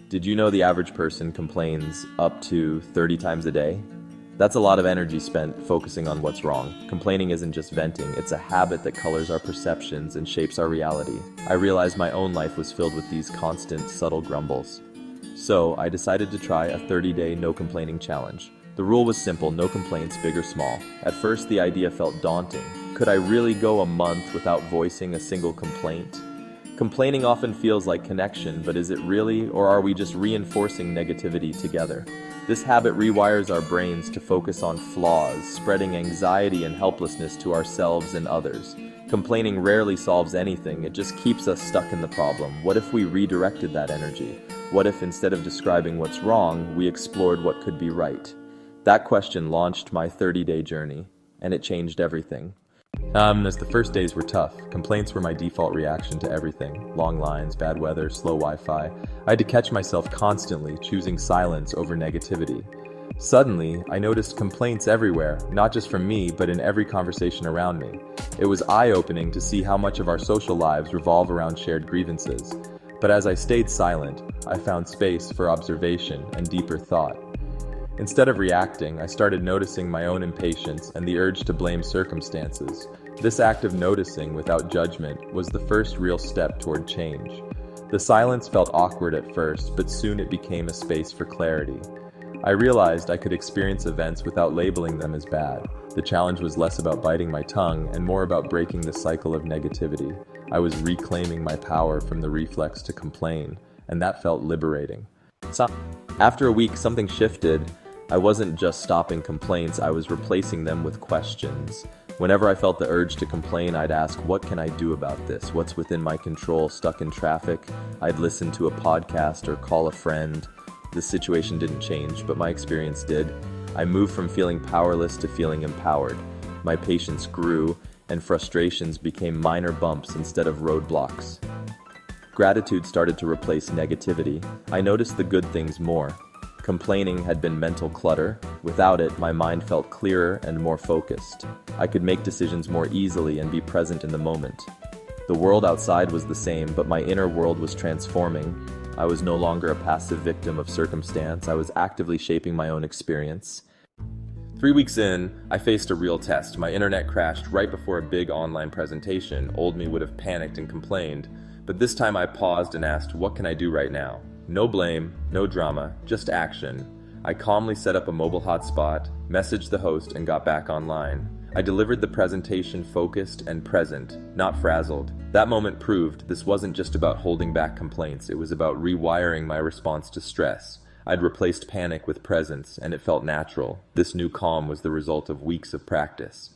Did you know the average person complains up to 30 times a day? That's a lot of energy spent focusing on what's wrong. Complaining isn't just venting, it's a habit that colors our perceptions and shapes our reality. I realized my own life was filled with these constant, subtle grumbles. So, I decided to try a 30-day no complaining challenge. The rule was simple, no complaints, big or small. At first, the idea felt daunting. Could I really go a month without voicing a single complaint? Complaining often feels like connection, but is it really, or are we just reinforcing negativity together? This habit rewires our brains to focus on flaws, spreading anxiety and helplessness to ourselves and others. Complaining rarely solves anything, it just keeps us stuck in the problem. What if we redirected that energy? What if instead of describing what's wrong, we explored what could be right? That question launched my 30-day journey, and it changed everything. As the first days were tough, complaints were my default reaction to everything. Long lines, bad weather, slow Wi-Fi. I had to catch myself constantly, choosing silence over negativity. Suddenly, I noticed complaints everywhere, not just from me, but in every conversation around me. It was eye-opening to see how much of our social lives revolve around shared grievances. But as I stayed silent, I found space for observation and deeper thought. Instead of reacting, I started noticing my own impatience and the urge to blame circumstances. This act of noticing without judgment was the first real step toward change. The silence felt awkward at first, but soon it became a space for clarity. I realized I could experience events without labeling them as bad. The challenge was less about biting my tongue and more about breaking the cycle of negativity. I was reclaiming my power from the reflex to complain, and that felt liberating. After a week, something shifted. I wasn't just stopping complaints, I was replacing them with questions. Whenever I felt the urge to complain, I'd ask, what can I do about this? What's within my control? Stuck in traffic? I'd listen to a podcast or call a friend. The situation didn't change, but my experience did. I moved from feeling powerless to feeling empowered. My patience grew, and frustrations became minor bumps instead of roadblocks. Gratitude started to replace negativity. I noticed the good things more. Complaining had been mental clutter. Without it, my mind felt clearer and more focused. I could make decisions more easily and be present in the moment. The world outside was the same, but my inner world was transforming. I was no longer a passive victim of circumstance. I was actively shaping my own experience. 3 weeks in, I faced a real test. My internet crashed right before a big online presentation. Old me would have panicked and complained, but this time I paused and asked, what can I do right now? No blame, no drama, just action. I calmly set up a mobile hotspot, messaged the host, and got back online. I delivered the presentation focused and present, not frazzled. That moment proved this wasn't just about holding back complaints, it was about rewiring my response to stress. I'd replaced panic with presence, and it felt natural. This new calm was the result of weeks of practice.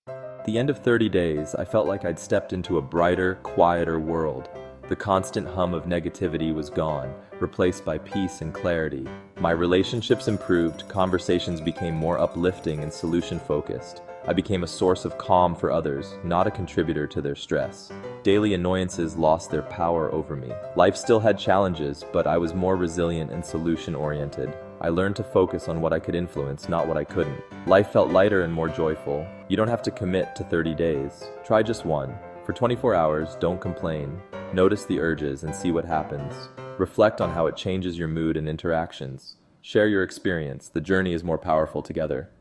At the end of 30 days, I felt like I'd stepped into a brighter, quieter world. The constant hum of negativity was gone, replaced by peace and clarity. My relationships improved, conversations became more uplifting and solution-focused. I became a source of calm for others, not a contributor to their stress. Daily annoyances lost their power over me. Life still had challenges, but I was more resilient and solution-oriented. I learned to focus on what I could influence, not what I couldn't. Life felt lighter and more joyful. You don't have to commit to 30 days. Try just one. For 24 hours, don't complain. Notice the urges and see what happens. Reflect on how it changes your mood and interactions. Share your experience. The journey is more powerful together.